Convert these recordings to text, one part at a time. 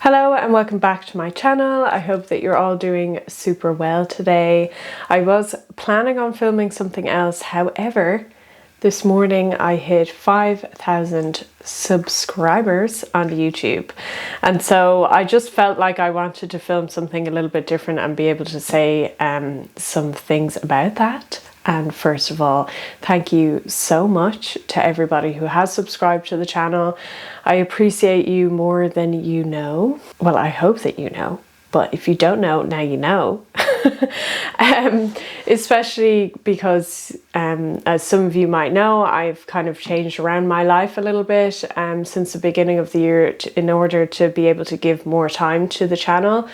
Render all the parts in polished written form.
Hello and welcome back to my channel. I hope that you're all doing super well today. I was planning on filming something else, however, this morning I hit 5,000 subscribers on YouTube, and so I just felt like I wanted to film something a little bit different and be able to say some things about that. And first of all, thank you so much to everybody who has subscribed to the channel. I appreciate you more than you know. Well, I hope that you know, but if you don't know, now you know. Especially because, as some of you might know, I've kind of changed around my life a little bit since the beginning of the year in order to be able to give more time to the channel,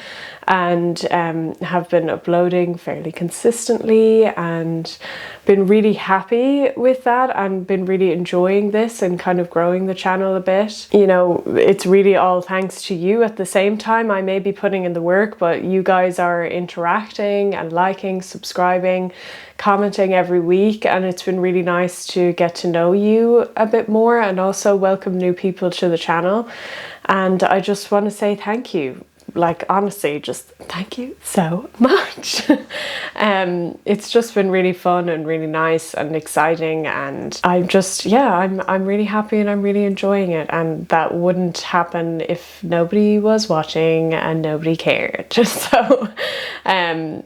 and have been uploading fairly consistently and been really happy with that and been really enjoying this and kind of growing the channel a bit. You know, it's really all thanks to you. At the same time, I may be putting in the work, but you guys are interacting and liking, subscribing, commenting every week, and it's been really nice to get to know you a bit more and also welcome new people to the channel. And I just want to say thank you. Like, honestly, just thank you so much. It's just been really fun and really nice and exciting, and I'm just, yeah, I'm really happy and I'm really enjoying it, and that wouldn't happen if nobody was watching and nobody cared. So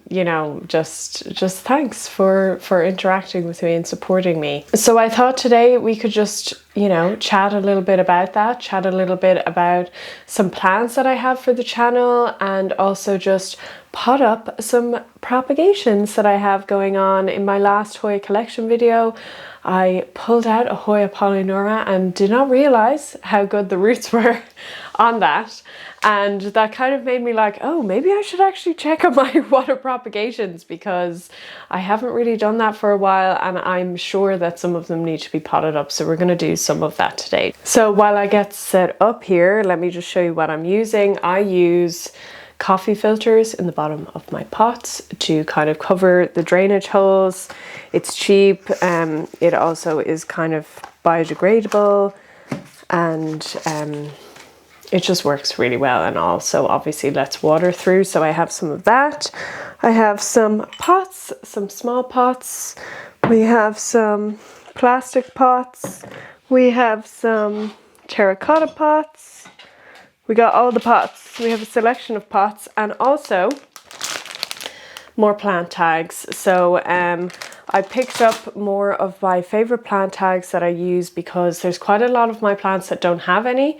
you know, just thanks for interacting with me and supporting me. So I thought today we could just, you know, chat a little bit about that, chat a little bit about some plans that I have for the channel, and also just pot up some propagations that I have going on. In my last Hoya collection video, I pulled out a Hoya polyneura and did not realize how good the roots were on that. And that kind of made me like, oh, maybe I should actually check on my water propagations, because I haven't really done that for a while, and I'm sure that some of them need to be potted up. So we're going to do some of that today. So while I get set up here, let me just show you what I'm using. I use coffee filters in the bottom of my pots to kind of cover the drainage holes. It's cheap. It also is kind of biodegradable, and it just works really well, and also obviously lets water through. So I have some of that. I have some pots, some small pots. We have some plastic pots. We have some terracotta pots. We got all the pots. We have a selection of pots, and also more plant tags. So I picked up more of my favorite plant tags that I use, because there's quite a lot of my plants that don't have any,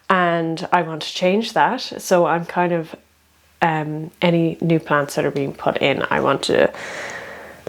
and I want to change that. So I'm kind of any new plants that are being put in, I want to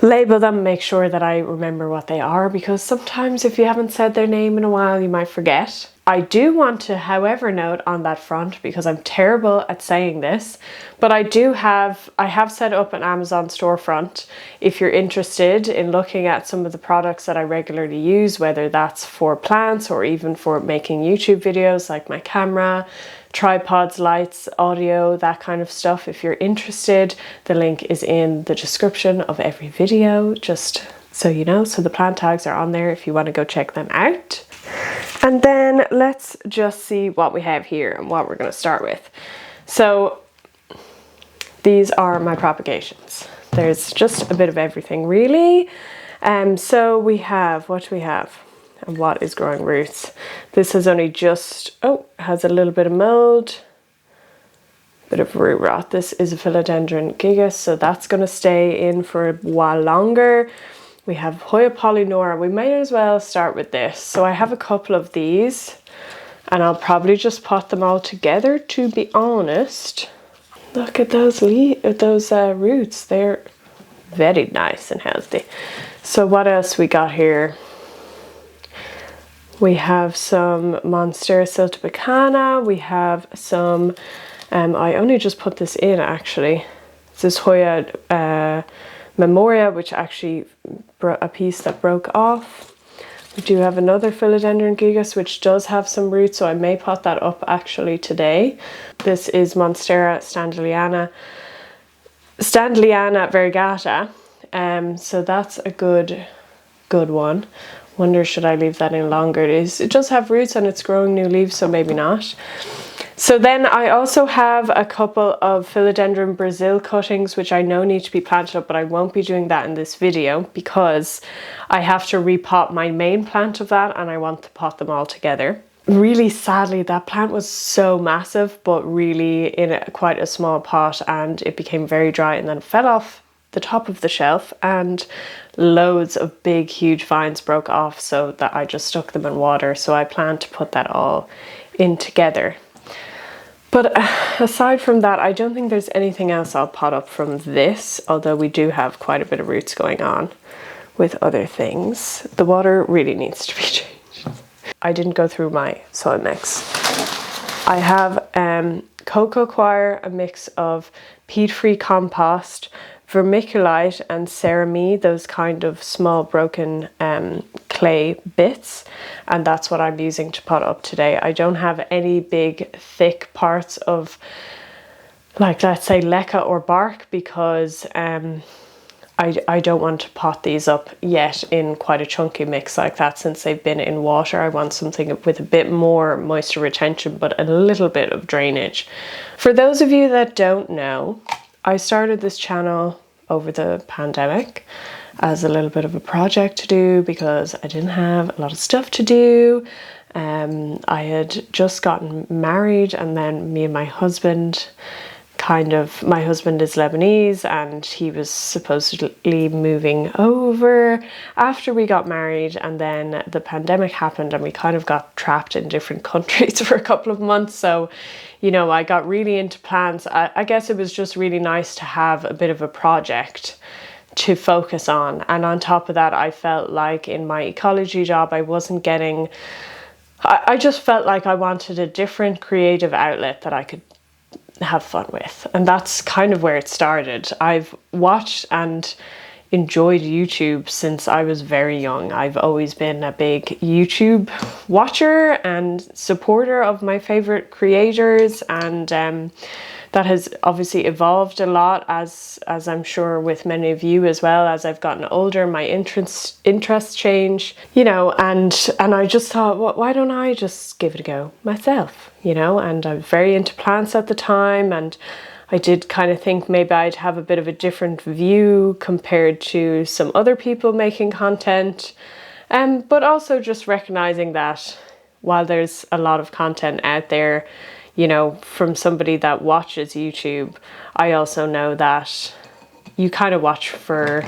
label them, make sure that I remember what they are, because sometimes if you haven't said their name in a while, you might forget. I do want to, however, note on that front, because I'm terrible at saying this, but I have set up an Amazon storefront if you're interested in looking at some of the products that I regularly use, whether that's for plants or even for making YouTube videos, like my camera, tripods, lights, audio, that kind of stuff. If you're interested, the link is in the description of every video, just so you know. So the plant tags are on there if you want to go check them out. And then let's just see what we have here and what we're going to start with. So these are my propagations. There's just a bit of everything, really. So we have, what do we have? And what is growing roots? This has only just, has a little bit of mold, bit of root rot. This is a philodendron gigas, so that's going to stay in for a while longer. We have Hoya polyneura. We might as well start with this. So I have a couple of these, and I'll probably just pot them all together, to be honest. Look at those roots. They're very nice and healthy. So what else we got here? We have some Monstera siltepecana. We have some, I only just put this in actually. This is Hoya Memoria, which actually a piece that broke off. We do have another philodendron gigas, which does have some roots, so I may pot that up actually today. This is Monstera standleyana variegata. So that's a good one. Wonder, should I leave that in longer? It does have roots and it's growing new leaves, so maybe not. So then I also have a couple of Philodendron Brazil cuttings, which I know need to be planted up, but I won't be doing that in this video because I have to repot my main plant of that and I want to pot them all together. Really sadly, that plant was so massive, but really in quite a small pot, and it became very dry and then fell off the top of the shelf and loads of big, huge vines broke off, so that I just stuck them in water. So I plan to put that all in together. But aside from that, I don't think there's anything else I'll pot up from this, although we do have quite a bit of roots going on with other things. The water really needs to be changed. I didn't go through my soil mix. I have cocoa coir, a mix of peat-free compost, vermiculite and cerame, those kind of small broken clay bits, and that's what I'm using to pot up today. I don't have any big thick parts of, like, let's say leca or bark, because I don't want to pot these up yet in quite a chunky mix like that since they've been in water. I want something with a bit more moisture retention but a little bit of drainage. For those of you that don't know, I started this channel over the pandemic as a little bit of a project to do because I didn't have a lot of stuff to do. I had just gotten married, and then me and my husband my husband is Lebanese and he was supposedly moving over after we got married, and then the pandemic happened and we kind of got trapped in different countries for a couple of months. So, you know, I got really into plants. I guess it was just really nice to have a bit of a project to focus on. And on top of that, I felt like in my ecology job, I wasn't getting, I just felt like I wanted a different creative outlet that I could have fun with, and that's kind of where it started. I've watched and enjoyed YouTube since I was very young. I've always been a big YouTube watcher and supporter of my favorite creators, and that has obviously evolved a lot as I'm sure with many of you as well. As I've gotten older, my interests change, you know, and I just thought, well, why don't I just give it a go myself, you know? And I was very into plants at the time, and I did kind of think maybe I'd have a bit of a different view compared to some other people making content, but also just recognizing that while there's a lot of content out there, you know, from somebody that watches YouTube, I also know that you kind of watch for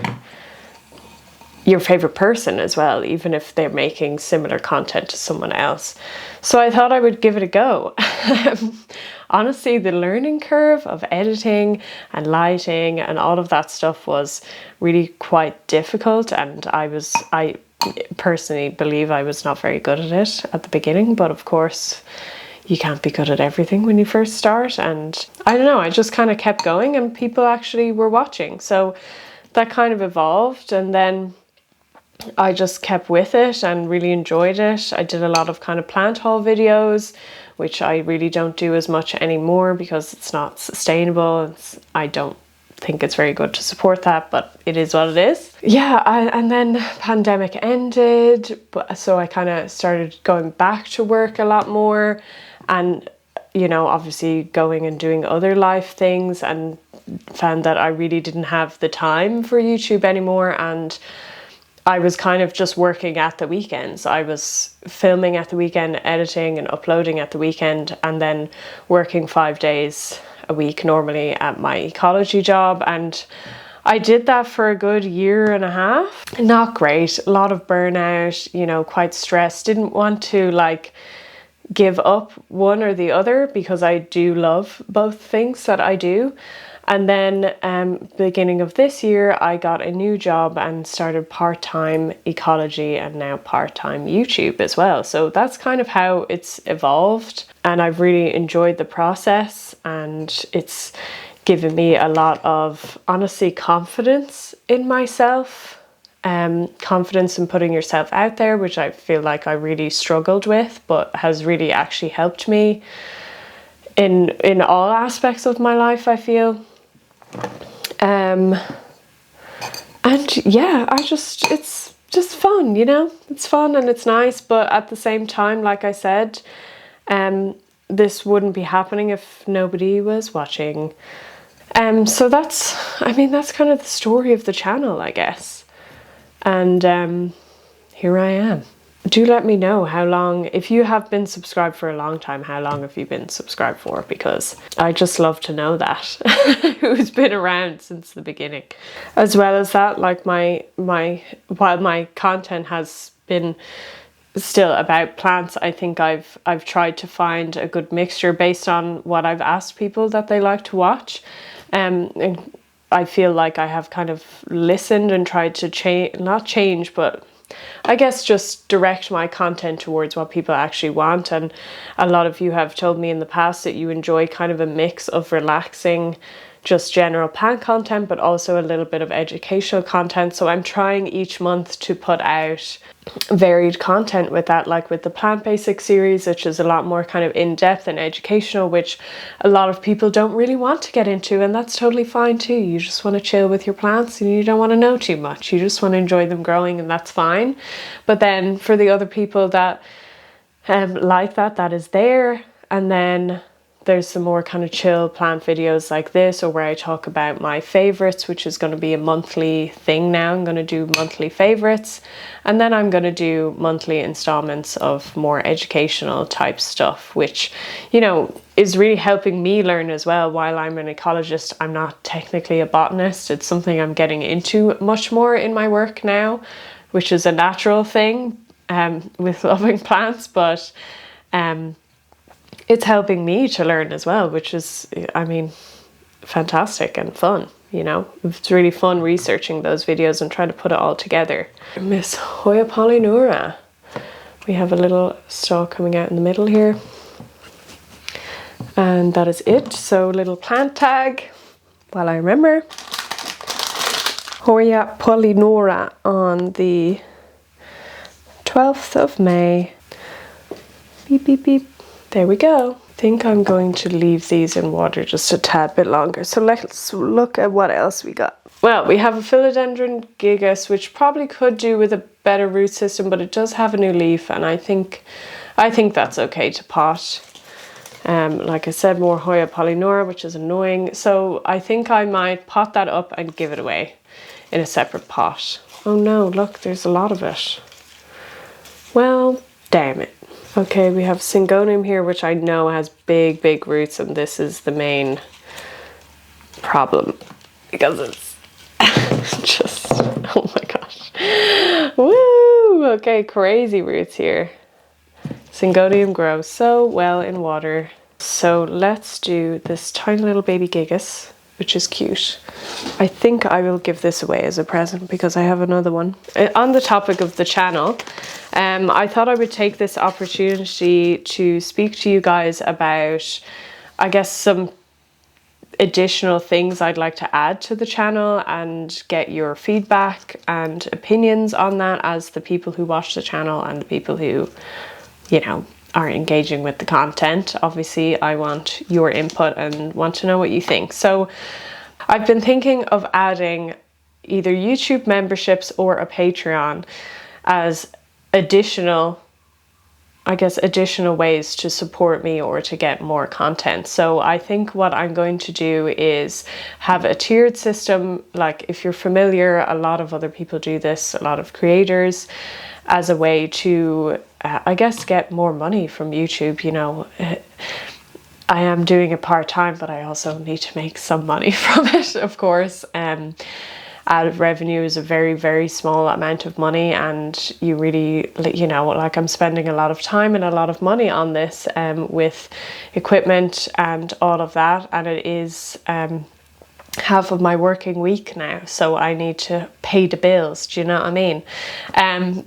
your favorite person as well, even if they're making similar content to someone else. So I thought I would give it a go. Honestly, the learning curve of editing and lighting and all of that stuff was really quite difficult, and I personally believe I was not very good at it at the beginning, but of course you can't be good at everything when you first start. And I don't know, I just kind of kept going and people actually were watching. So that kind of evolved, and then I just kept with it and really enjoyed it. I did a lot of kind of plant haul videos, which I really don't do as much anymore because it's not sustainable. I don't think it's very good to support that, but it is what it is. Yeah, and then pandemic ended, so I kind of started going back to work a lot more, and you know, obviously going and doing other life things, and found that I really didn't have the time for YouTube anymore, and I was kind of just working at the weekends. I was filming at the weekend, editing and uploading at the weekend, and then working 5 days a week normally at my ecology job. And I did that for a good year and a half. Not great, a lot of burnout, you know, quite stressed. Didn't want to like give up one or the other because I do love both things that I do. And then beginning of this year, I got a new job and started part-time ecology and now part-time YouTube as well. So that's kind of how it's evolved. And I've really enjoyed the process, and it's given me a lot of, honestly, confidence in myself. Confidence in putting yourself out there, which I feel like I really struggled with, but has really actually helped me in all aspects of my life, I feel. And yeah, it's just fun, you know, it's fun and it's nice, but at the same time, like I said, this wouldn't be happening if nobody was watching. So that's kind of the story of the channel, I guess. And here I am. Do let me know how long, if you have been subscribed for a long time, how long have you been subscribed for? Because I just love to know that, who's been around since the beginning. As well as that, like while my content has been still about plants, I think I've tried to find a good mixture based on what I've asked people that they like to watch. And I feel like I have kind of listened and tried to not change, but I guess just direct my content towards what people actually want. And a lot of you have told me in the past that you enjoy kind of a mix of relaxing, just general plant content, but also a little bit of educational content. So I'm trying each month to put out varied content with that, like with the plant basics series, which is a lot more kind of in-depth and educational, which a lot of people don't really want to get into, and that's totally fine too. You just want to chill with your plants and you don't want to know too much. You just want to enjoy them growing, and that's fine. But then for the other people that like that is there. And then there's some more kind of chill plant videos like this, or where I talk about my favorites, which is going to be a monthly thing now. I'm going to do monthly favorites, and then I'm going to do monthly installments of more educational type stuff, which, you know, is really helping me learn as well. While I'm an ecologist, I'm not technically a botanist. It's something I'm getting into much more in my work now, which is a natural thing with loving plants, but it's helping me to learn as well, which is, I mean, fantastic and fun, you know. It's really fun researching those videos and trying to put it all together. Miss Hoya Polynura. We have a little stalk coming out in the middle here. And that is it. So little plant tag, while I remember. Hoya Polynura on the 12th of May. Beep, beep, beep. There we go. I think I'm going to leave these in water just a tad bit longer. So let's look at what else we got. Well, we have a philodendron gigas, which probably could do with a better root system, but it does have a new leaf, and I think that's okay to pot. Like I said, more Hoya Polynura, which is annoying. So I think I might pot that up and give it away in a separate pot. Oh no, look, there's a lot of it. Well, damn it. Okay, we have Syngonium here, which I know has big, big roots, and this is the main problem because it's just, oh my gosh. Woo! Okay, crazy roots here. Syngonium grows so well in water. So let's do this tiny little baby gigas, which is cute. I think I will give this away as a present because I have another one. On the topic of the channel, I thought I would take this opportunity to speak to you guys about, I guess, some additional things I'd like to add to the channel and get your feedback and opinions on that as the people who watch the channel and the people who, you know, are engaging with the content. Obviously, I want your input and want to know what you think. So I've been thinking of adding either YouTube memberships or a Patreon as additional ways to support me or to get more content. So I think what I'm going to do is have a tiered system. Like, if you're familiar, a lot of other people do this, a lot of creators, as a way to, I guess, get more money from YouTube. You know, I am doing it part-time, but I also need to make some money from it, of course. Ad revenue is a very, very small amount of money, and you really, you know, like, I'm spending a lot of time and a lot of money on this with equipment and all of that, and it is half of my working week now, so I need to pay the bills. Do you know what I mean?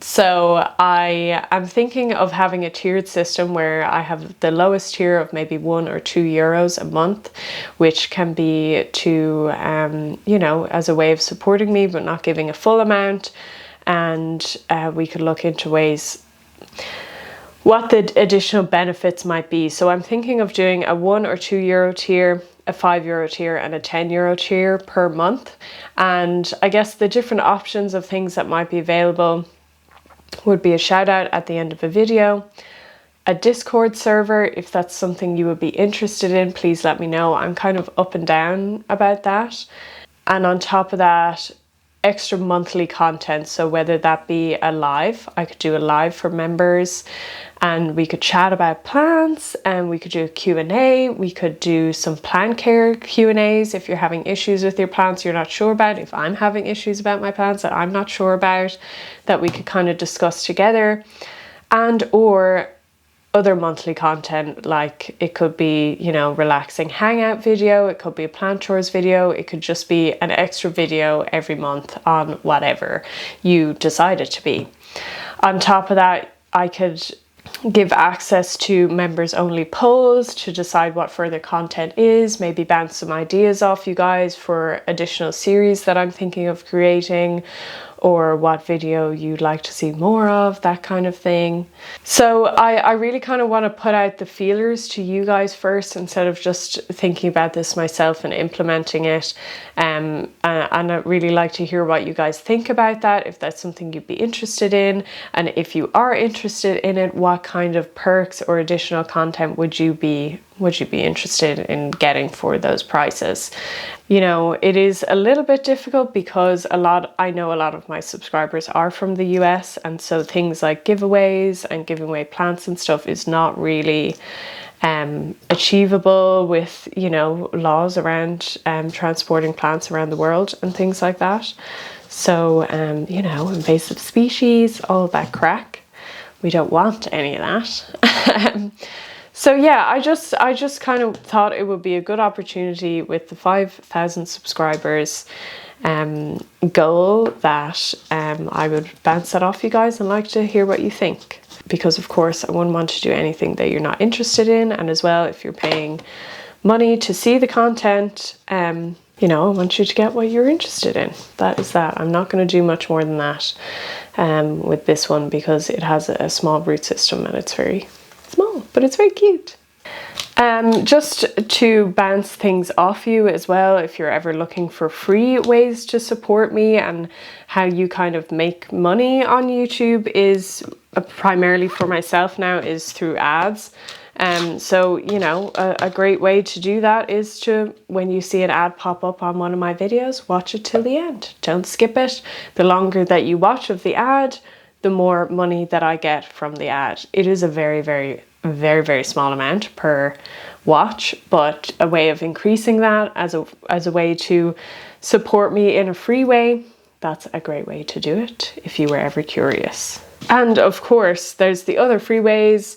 So I am thinking of having a tiered system where I have the lowest tier of maybe €1 or €2 a month, which can be to you know, as a way of supporting me but not giving a full amount. And we could look into ways what the additional benefits might be. So I'm thinking of doing a €1 or €2 tier, a €5 tier, and a €10 tier per month. And I guess the different options of things that might be available would be a shout out at the end of a video, a Discord server. If that's something you would be interested in, please let me know. I'm kind of up and down about that. And on top of that, extra monthly content. So whether that be a live, I could do a live for members and we could chat about plants, and we could do a Q&A. We could do some plant care Q&As if you're having issues with your plants you're not sure about. If I'm having issues about my plants that I'm not sure about, that we could kind of discuss together. And or other monthly content, like it could be, you know, relaxing hangout video, it could be a plant chores video, it could just be an extra video every month on whatever you decide it to be. On top of that, I could give access to members only polls to decide what further content is, maybe bounce some ideas off you guys for additional series that I'm thinking of creating, or what video you'd like to see more of, that kind of thing. So I really kind of want to put out the feelers to you guys first, instead of just thinking about this myself and implementing it. And I'd really like to hear what you guys think about that, if that's something you'd be interested in. And if you are interested in it, what kind of perks or additional content would you be interested in getting for those prices? You know, it is a little bit difficult because I know a lot of my subscribers are from the US, and so things like giveaways and giving away plants and stuff is not really achievable with, you know, laws around transporting plants around the world and things like that. So, you know, invasive species, all that crack. We don't want any of that. So yeah, I just kind of thought it would be a good opportunity with the 5,000 subscribers goal that I would bounce that off you guys and like to hear what you think. Because of course I wouldn't want to do anything that you're not interested in, and as well, if you're paying money to see the content, you know, I want you to get what you're interested in. That is that. I'm not going to do much more than that with this one, because it has a small root system and it's very small, but it's very cute. Just to bounce things off you as well, if you're ever looking for free ways to support me and how you kind of make money on YouTube, is primarily for myself now is through ads. So, you know, a great way to do that is to, when you see an ad pop up on one of my videos, watch it till the end. Don't skip it. The longer that you watch of the ad, the more money that I get from the ad. It is a very, very, very, very small amount per watch, but a way of increasing that as a way to support me in a free way, that's a great way to do it if you were ever curious. And of course, there's the other free ways,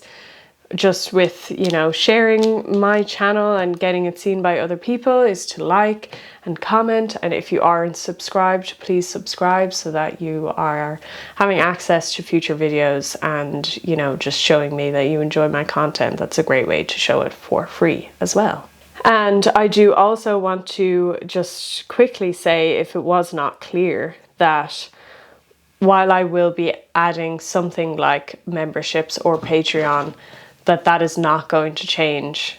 just with, you know, sharing my channel and getting it seen by other people, is to like and comment. And if you aren't subscribed, please subscribe so that you are having access to future videos and, you know, just showing me that you enjoy my content. That's a great way to show it for free as well. And I do also want to just quickly say, if it was not clear, that while I will be adding something like memberships or Patreon, that is not going to change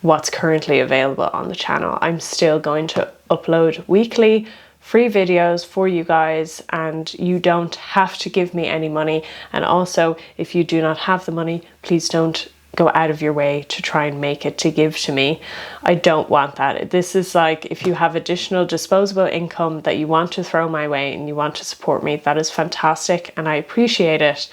what's currently available on the channel. I'm still going to upload weekly free videos for you guys, and you don't have to give me any money. And also, if you do not have the money, please don't go out of your way to try and make it to give to me. I don't want that. This is like, if you have additional disposable income that you want to throw my way and you want to support me, that is fantastic and I appreciate it.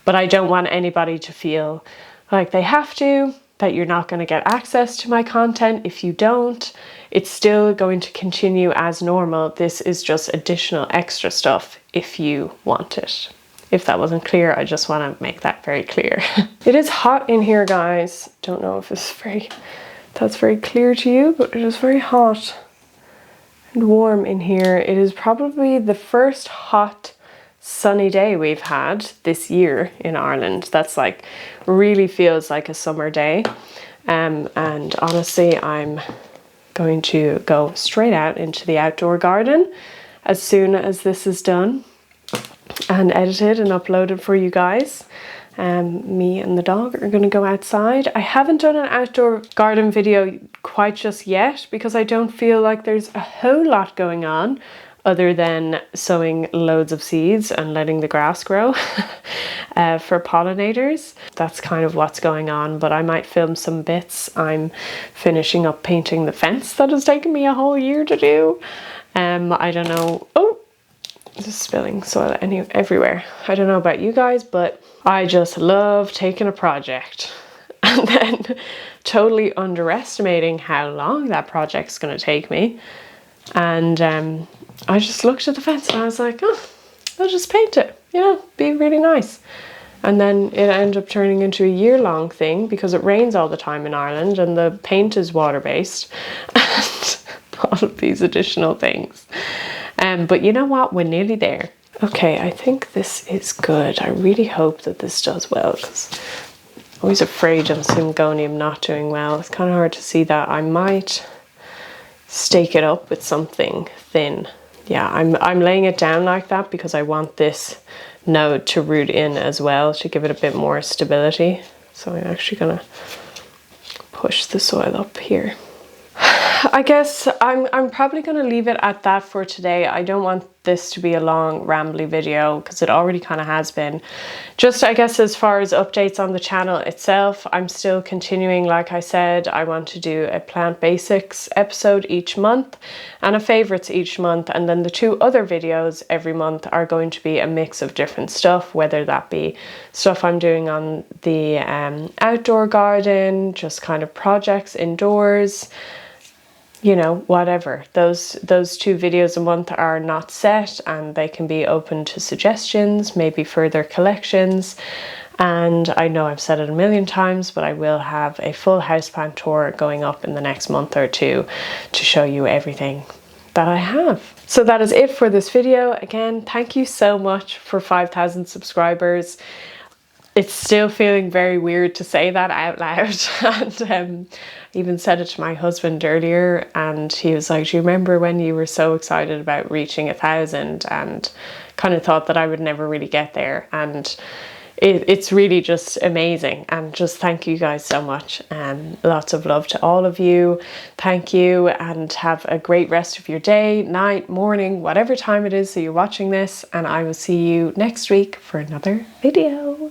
But I don't want anybody to feel like they have to, that you're not going to get access to my content. If you don't, it's still going to continue as normal. This is just additional extra stuff if you want it. If that wasn't clear, I just want to make that very clear. It is hot in here, guys. Don't know if that's very clear to you, but it is very hot and warm in here. It is probably the first hot sunny day we've had this year in Ireland. That's like, really feels like a summer day. And honestly, I'm going to go straight out into the outdoor garden as soon as this is done and edited and uploaded for you guys. Me and the dog are going to go outside. I haven't done an outdoor garden video quite just yet because I don't feel like there's a whole lot going on. other than sowing loads of seeds and letting the grass grow for pollinators. That's kind of what's going on, but I might film some bits. I'm finishing up painting the fence that has taken me a whole year to do. I don't know. Oh, just spilling soil everywhere. I don't know about you guys, but I just love taking a project and then totally underestimating how long that project's going to take me. And I just looked at the fence and I was like, oh, I'll just paint it, you know, be really nice. And then it ended up turning into a year-long thing because it rains all the time in Ireland and the paint is water-based and all of these additional things. But you know what? We're nearly there. Okay, I think this is good. I really hope that this does well because I'm always afraid of Syngonium not doing well. It's kind of hard to see that. I might stake it up with something thin. Yeah, I'm laying it down like that because I want this node to root in as well to give it a bit more stability. So I'm actually gonna push the soil up here. I guess I'm probably going to leave it at that for today. I don't want this to be a long rambly video because it already kind of has been. Just I guess as far as updates on the channel itself, I'm still continuing. Like I said, I want to do a plant basics episode each month and a favorites each month, and then the 2 other videos every month are going to be a mix of different stuff, whether that be stuff I'm doing on the outdoor garden, just kind of projects indoors, you know, whatever. Those 2 videos a month are not set and they can be open to suggestions, maybe further collections. And I know I've said it a million times, but I will have a full houseplant tour going up in the next month or 2 to show you everything that I have. So that is it for this video. Again, thank you so much for 5,000 subscribers. It's still feeling very weird to say that out loud. And I even said it to my husband earlier and he was like, do you remember when you were so excited about reaching 1,000? And kind of thought that I would never really get there. And it's really just amazing. And just thank you guys so much. Lots of love to all of you. Thank you and have a great rest of your day, night, morning, whatever time it is that you're watching this. And I will see you next week for another video.